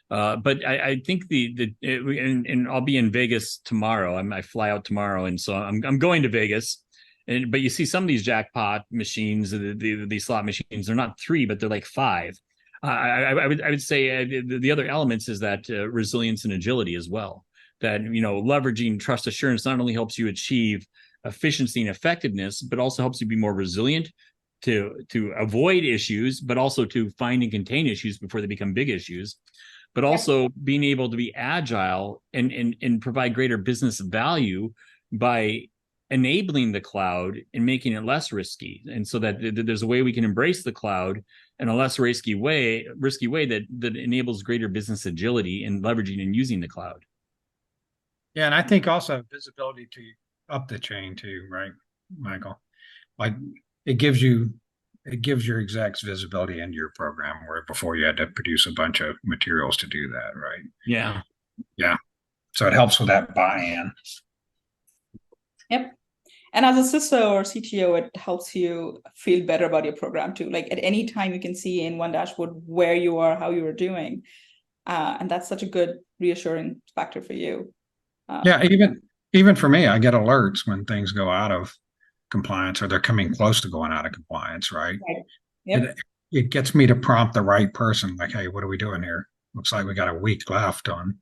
But I think and I'll be in Vegas tomorrow. I fly out tomorrow, and so I'm going to Vegas. But you see some of these jackpot machines, these slot machines, they're not 3, but they're like 5. I would say the other elements is that resilience and agility as well. That, leveraging trust assurance not only helps you achieve efficiency and effectiveness, but also helps you be more resilient to avoid issues, but also to find and contain issues before they become big issues. But also being able to be agile and provide greater business value by enabling the cloud and making it less risky. And so that there's a way we can embrace the cloud in a less risky way that enables greater business agility in leveraging and using the cloud. Yeah, and I think also visibility to up the chain too, right, Michael? Like it gives your execs visibility into your program, where before you had to produce a bunch of materials to do that, right? Yeah. So it helps with that buy-in. Yep. And as a CISO or CTO, it helps you feel better about your program too. Like at any time you can see in one dashboard where you are, how you are doing. And that's such a good reassuring factor for you. Yeah, even for me, I get alerts when things go out of compliance or they're coming close to going out of compliance, right? Yep. It gets me to prompt the right person, like, hey, what are we doing here? Looks like we got a week left on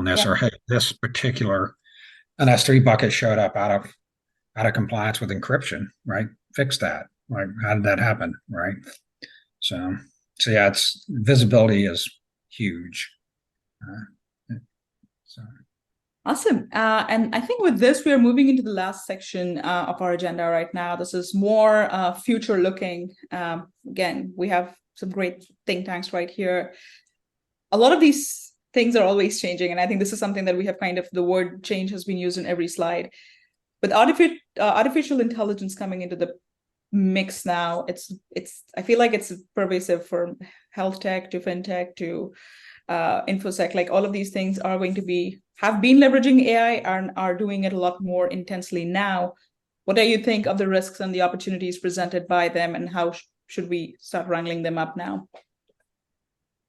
this, or hey, this particular an S3 bucket showed up out of compliance with encryption, right? Fix that. Like, how did that happen, right? So yeah, it's visibility is huge. Awesome. And I think with this, we are moving into the last section of our agenda right now. This is more future looking. Again, we have some great think tanks right here. A lot of these things are always changing. And I think this is something that we have the word change has been used in every slide. With artificial intelligence coming into the mix now, I feel like it's pervasive from health tech to fintech to infosec. Like all of these things are going to have been leveraging AI and are doing it a lot more intensely now. What do you think of the risks and the opportunities presented by them, and how should we start wrangling them up now?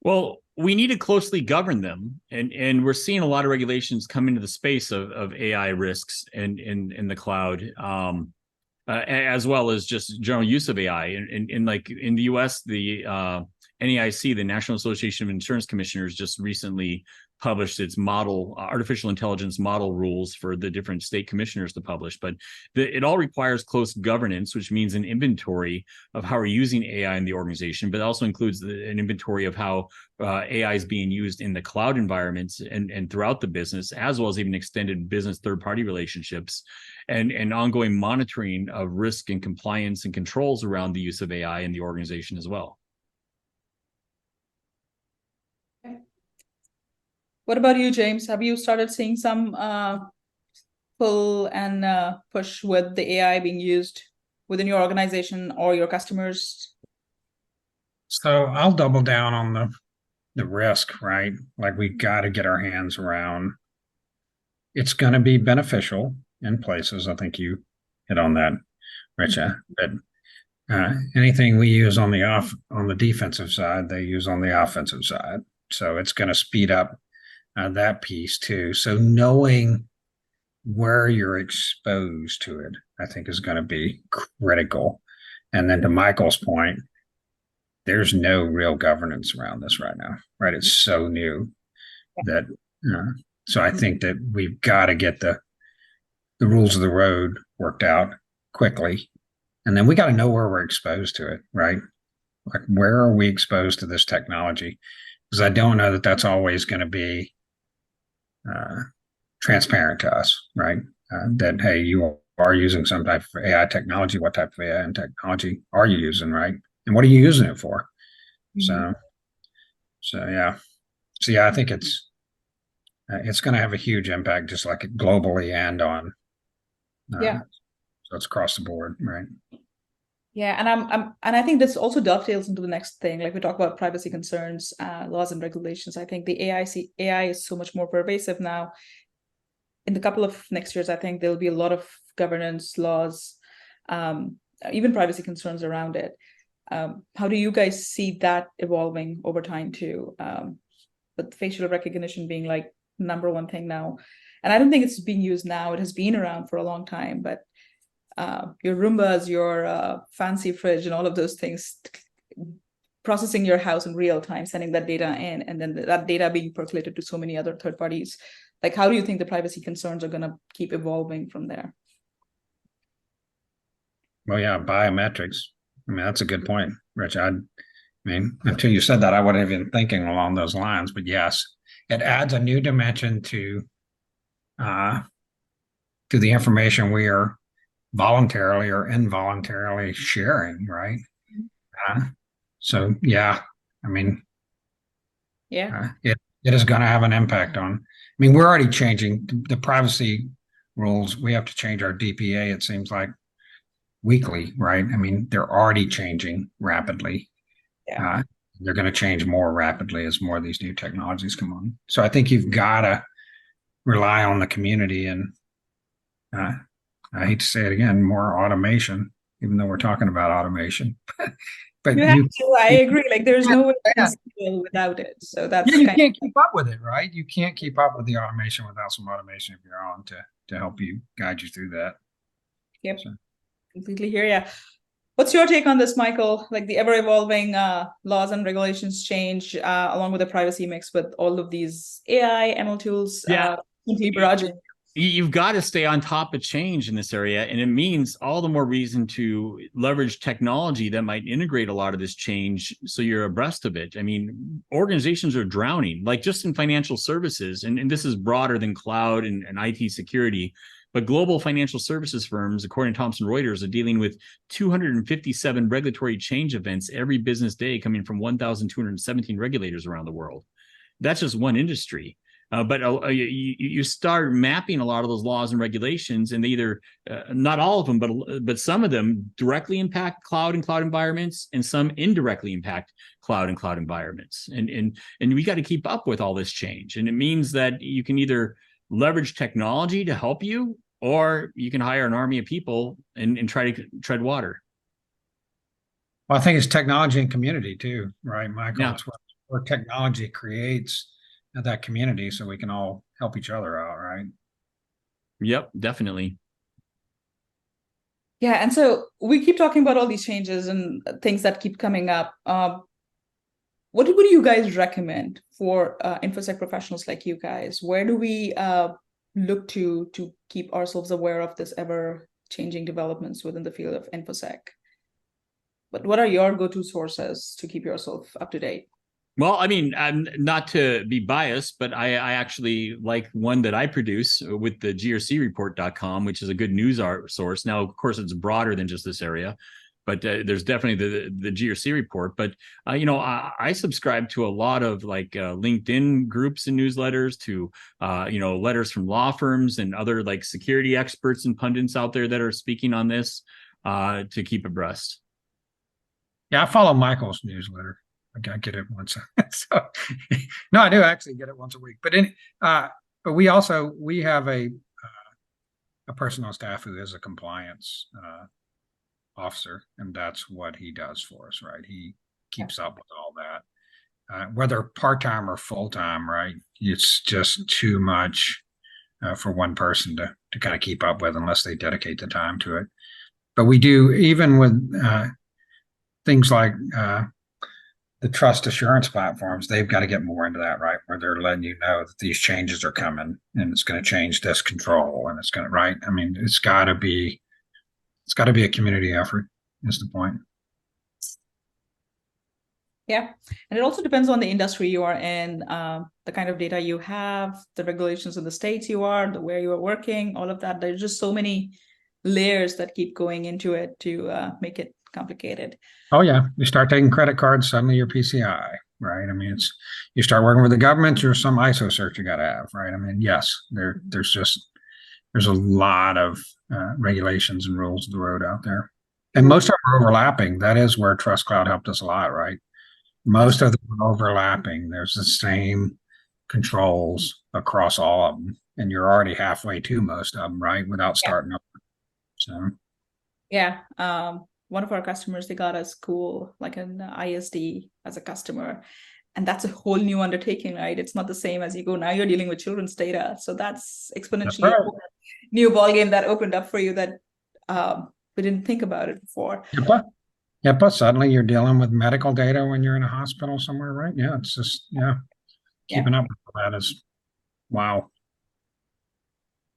Well, we need to closely govern them, and we're seeing a lot of regulations come into the space of AI risks in the cloud, as well as just general use of AI. And like in the U.S., the NAIC, the National Association of Insurance Commissioners, just recently published its model artificial intelligence model rules for the different state commissioners to publish. But it all requires close governance, which means an inventory of how we're using AI in the organization, but it also includes an inventory of how AI is being used in the cloud environments and throughout the business, as well as even extended business third-party relationships, and ongoing monitoring of risk and compliance and controls around the use of AI in the organization as well. What about you, James? Have you started seeing some pull and push with the AI being used within your organization or your customers? So I'll double down on the risk, right? Like we got to get our hands around. It's going to be beneficial in places. I think you hit on that, Richa. But anything we use on the defensive side, they use on the offensive side. So it's going to speed up that piece too. So knowing where you're exposed to it, I think, is going to be critical. And then to Michael's point, there's no real governance around this right now, right? It's so new that, so I think that we've got to get the rules of the road worked out quickly. And then we got to know where we're exposed to it, right? Like, where are we exposed to this technology? Because I don't know that that's always going to be transparent to us, right? That, hey, you are using some type of AI technology. What type of AI and technology are you using, right? And what are you using it for? Mm-hmm. So yeah, I think it's going to have a huge impact, just like globally and on. So it's across the board, right? Yeah, and I think this also dovetails into the next thing. Like we talk about privacy concerns, laws and regulations. I think the AI is so much more pervasive now. In the couple of next years, I think there'll be a lot of governance laws, even privacy concerns around it. How do you guys see that evolving over time too? With facial recognition being like number one thing now, and I don't think it's being used now. It has been around for a long time, but your Roombas, your fancy fridge, and all of those things, processing your house in real time, sending that data in, and then that data being percolated to so many other third parties. Like, how do you think the privacy concerns are going to keep evolving from there? Well, yeah, biometrics. I mean, that's a good point, Rich. I mean, until you said that, I wasn't even thinking along those lines. But yes, it adds a new dimension to the information we are voluntarily or involuntarily sharing, right? So yeah, I mean, it is going to have an impact on. I mean, we're already changing the privacy rules. We have to change our DPA, it seems like, weekly, right? I mean, they're already changing rapidly. Yeah. They're going to change more rapidly as more of these new technologies come on. So I think you've got to rely on the community and I hate to say it again, more automation, even though we're talking about automation. But I agree. Like, there's no way to scale without it. So that's you can't keep up with it, right? You can't keep up with the automation without some automation of your own to help you guide you through that. Yep. So. Completely hear you. What's your take on this, Michael? Like the ever-evolving laws and regulations change along with the privacy mix with all of these AI, ML tools barraging. You've got to stay on top of change in this area, and it means all the more reason to leverage technology that might integrate a lot of this change so you're abreast of it. I mean, organizations are drowning, like just in financial services, and this is broader than cloud and IT security, but global financial services firms, according to Thomson Reuters, are dealing with 257 regulatory change events every business day coming from 1,217 regulators around the world. That's just one industry. But you start mapping a lot of those laws and regulations, and they either, not all of them, but some of them directly impact cloud and cloud environments, and some indirectly impact cloud and cloud environments. And we got to keep up with all this change. And it means that you can either leverage technology to help you, or you can hire an army of people and try to tread water. Well, I think it's technology and community too, right, Michael? Yeah. That's where technology creates that community so we can all help each other out, right? Yep, definitely. Yeah, and so we keep talking about all these changes and things that keep coming up. What would you guys recommend for InfoSec professionals like you guys? Where do we look to keep ourselves aware of this ever-changing developments within the field of InfoSec? But what are your go-to sources to keep yourself up to date? Well, I mean, I'm not to be biased, but I actually like one that I produce with the grcreport.com, which is a good news source. Now, of course, it's broader than just this area, but there's definitely the GRC report. But, I subscribe to a lot of like LinkedIn groups and newsletters, to, letters from law firms and other like security experts and pundits out there that are speaking on this to keep abreast. Yeah, I follow Michael's newsletter. I get it once. So, no, I do actually get it once a week. But we have a person on staff who is a compliance officer, and that's what he does for us, right? He keeps up with all that, whether part-time or full-time, right? It's just too much for one person to kind of keep up with unless they dedicate the time to it. But we do, even with things like the trust assurance platforms, they've got to get more into that, right? Where they're letting you know that these changes are coming and it's going to change this control and it's going to, right? I mean, it's got to be a community effort is the point. Yeah. And it also depends on the industry you are in, the kind of data you have, the regulations in the states you are, where you are working, all of that. There's just so many layers that keep going into it to make it complicated. Oh yeah, you start taking credit cards, suddenly you're PCI, right? I mean, you start working with the government, there's some ISO cert you got to have, right? I mean, yes, there's a lot of regulations and rules of the road out there, and most of them are overlapping. That is where Trust Cloud helped us a lot, right? Most of them are overlapping. There's the same controls across all of them, and you're already halfway to most of them, right? Without starting up. So yeah. One of our customers, they got us cool, like an ISD as a customer. And that's a whole new undertaking, right? It's not the same as you go. Now you're dealing with children's data. So that's exponentially a new ballgame that opened up for you that we didn't think about it before. But suddenly you're dealing with medical data when you're in a hospital somewhere, right? Yeah, it's just, keeping up with that is, wow.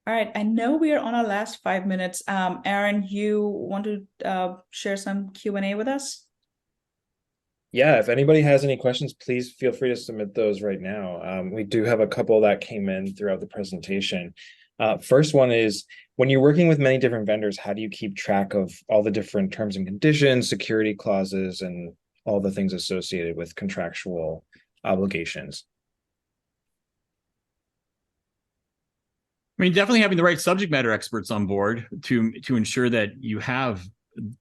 All right, I know we are on our last 5 minutes. Aaron, you want to share some Q&A with us? Yeah, if anybody has any questions, please feel free to submit those right now. We do have a couple that came in throughout the presentation. First one is, when you're working with many different vendors, how do you keep track of all the different terms and conditions, security clauses, and all the things associated with contractual obligations? I mean, definitely having the right subject matter experts on board to ensure that you have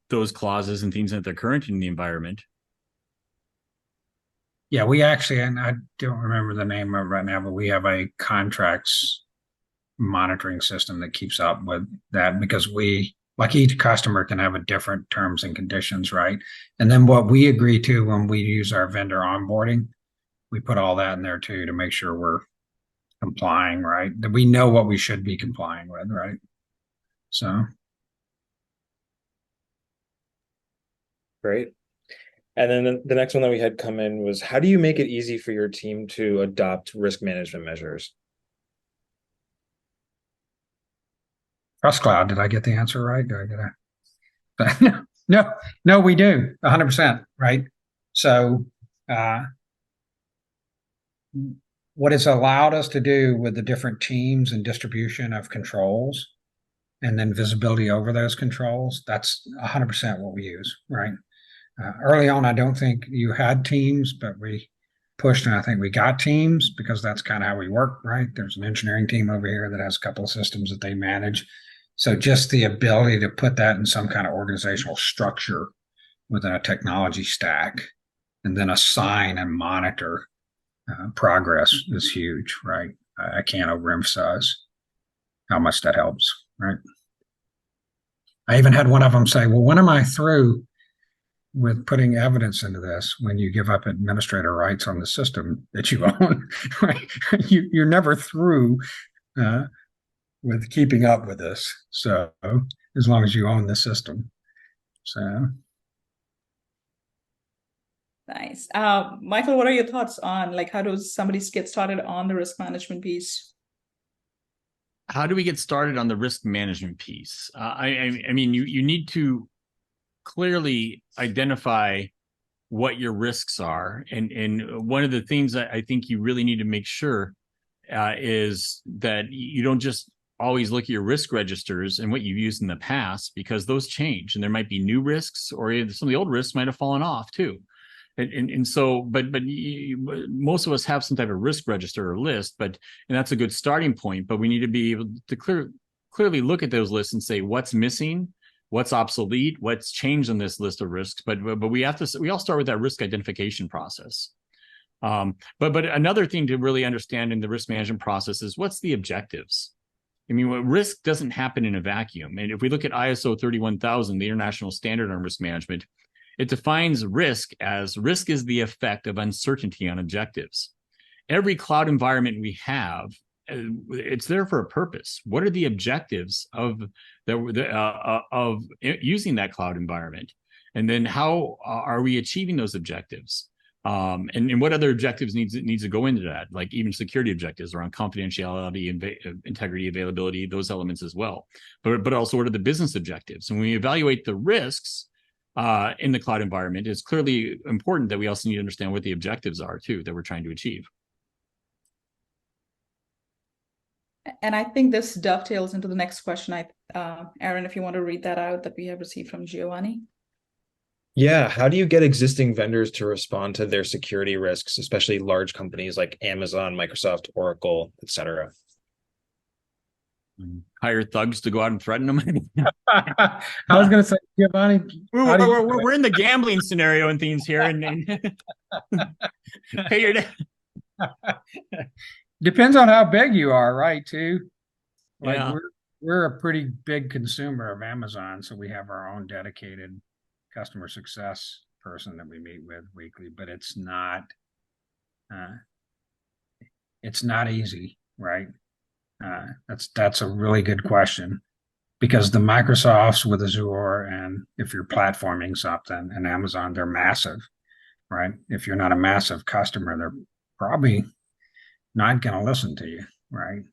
those clauses and things that they're current in the environment. Yeah, we actually, and I don't remember the name of it right now, but we have a contracts monitoring system that keeps up with that, because like each customer can have a different terms and conditions, right? And then what we agree to when we use our vendor onboarding, we put all that in there too to make sure we're complying, right? That we know what we should be complying with, right? So. Great. And then the next one that we had come in was, how do you make it easy for your team to adopt risk management measures? Trust Cloud, did I get the answer right? No, we do 100%, right? So, what it's allowed us to do with the different teams and distribution of controls and then visibility over those controls, that's 100% what we use, right? Early on, I don't think you had teams, but we pushed, and I think we got teams because that's kind of how we work, right? There's an engineering team over here that has a couple of systems that they manage. So just the ability to put that in some kind of organizational structure within a technology stack and then assign and monitor progress is huge, right? I can't overemphasize how much that helps, right? I even had one of them say, well, when am I through with putting evidence into this when you give up administrator rights on the system that you own, right? You're never through with keeping up with this. So as long as you own the system. So Nice. Michael, what are your thoughts on like how does somebody get started on the risk management piece? How do we get started on the risk management piece? I mean, you need to clearly identify what your risks are, and one of the things that I think you really need to make sure is that you don't just always look at your risk registers and what you've used in the past, because those change, and there might be new risks, or some of the old risks might have fallen off too. And so, but most of us have some type of risk register or list, and that's a good starting point. But we need to be able to clearly look at those lists and say what's missing, what's obsolete, what's changed on this list of risks. But we all start with that risk identification process. But another thing to really understand in the risk management process is what's the objectives. I mean, risk doesn't happen in a vacuum. And if we look at ISO 31000, the International Standard on Risk Management, it defines risk as risk is the effect of uncertainty on objectives. Every cloud environment we have, it's there for a purpose. What are the objectives of using that cloud environment? And then how are we achieving those objectives? And what other objectives needs to go into that, like even security objectives around confidentiality, integrity, availability, those elements as well. But also what are the business objectives? And when we evaluate the risks in the cloud environment, it's clearly important that we also need to understand what the objectives are too that we're trying to achieve. And I think this dovetails into the next question. Aaron, if you want to read that out that we have received from Giovanni. Yeah, how do you get existing vendors to respond to their security risks, especially large companies like Amazon, Microsoft, Oracle, etc.? Hire thugs to go out and threaten them. I was going to say, Giovanni, we're in the gambling scenario and things here, and pay your depends on how big you are, right? Too, like yeah. we're a pretty big consumer of Amazon, so we have our own dedicated customer success person that we meet with weekly. But it's not easy, right? That's a really good question, because the Microsofts with Azure, and if you're platforming something, and Amazon, they're massive, right? If you're not a massive customer, they're probably not going to listen to you, right?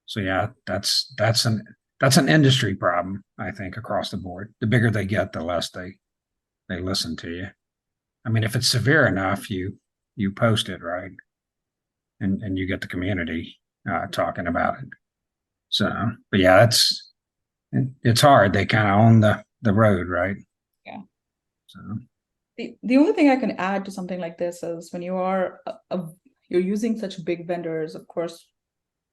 So yeah, that's an industry problem, I think, across the board. The bigger they get, the less they listen to you. I mean, if it's severe enough, you post it, right, and you get the community talking about it. So, but yeah, it's hard. They kind of own the road, right? Yeah. So the only thing I can add to something like this is when you are you're using such big vendors, of course,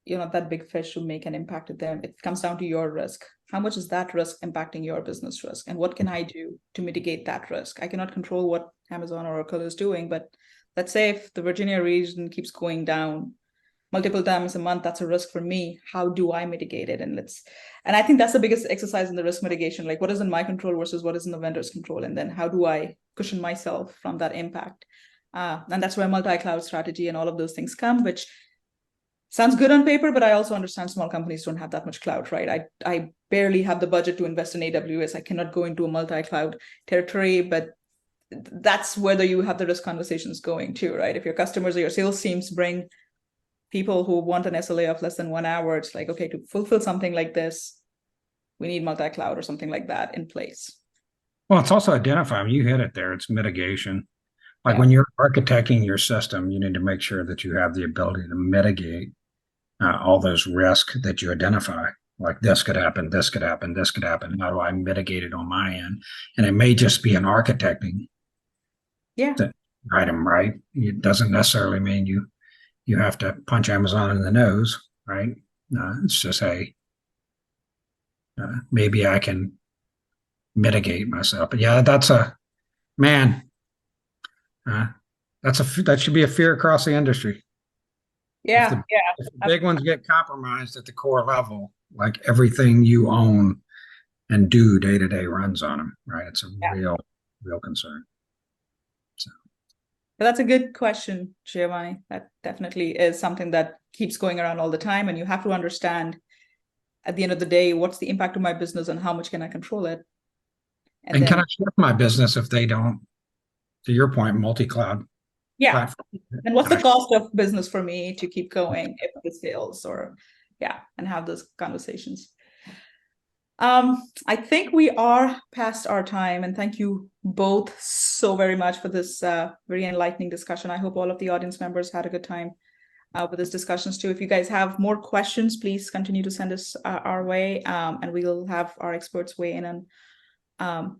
you know, that big fish will make an impact to them. It comes down to your risk. How much is that risk impacting your business risk? And what can I do to mitigate that risk? I cannot control what Amazon or Oracle is doing, but let's say if the Virginia region keeps going down multiple times a month, that's a risk for me. How do I mitigate it? And I think that's the biggest exercise in the risk mitigation. Like, what is in my control versus what is in the vendor's control? And then how do I cushion myself from that impact? And that's where multi-cloud strategy and all of those things come, which sounds good on paper, but I also understand small companies don't have that much cloud, right? I barely have the budget to invest in AWS. I cannot go into a multi-cloud territory, but that's whether you have the risk conversations going too, right? If your customers or your sales teams bring people who want an SLA of less than 1 hour, it's like, okay, to fulfill something like this, we need multi-cloud or something like that in place. Well, it's also identifying. You hit it there. It's mitigation. Like when you're architecting your system, you need to make sure that you have the ability to mitigate all those risks that you identify. Like this could happen, this could happen, this could happen. How do I mitigate it on my end? And it may just be an architecting item, right? It doesn't necessarily mean you have to punch Amazon in the nose, right? It's just, hey, maybe I can mitigate myself. But yeah, that's that should be a fear across the industry. Yeah, if the big ones get compromised at the core level, like everything you own and do day to day runs on them, right? It's a real concern. But that's a good question, Giovanni. That definitely is something that keeps going around all the time. And you have to understand at the end of the day, what's the impact of my business and how much can I control it? And then, can I shift my business if they don't, to your point, multi-cloud yeah. platform? And what's the cost of business for me to keep going if this fails, or and have those conversations. I think we are past our time, and thank you both so very much for this very enlightening discussion. I hope all of the audience members had a good time with these discussions too. If you guys have more questions, please continue to send us our way, and we'll have our experts weigh in on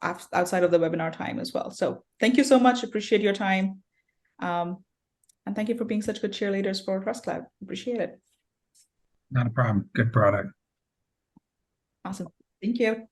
outside of the webinar time as well. So thank you so much. Appreciate your time. And thank you for being such good cheerleaders for Trust Cloud. Appreciate it. Not a problem. Good product. Awesome. Thank you.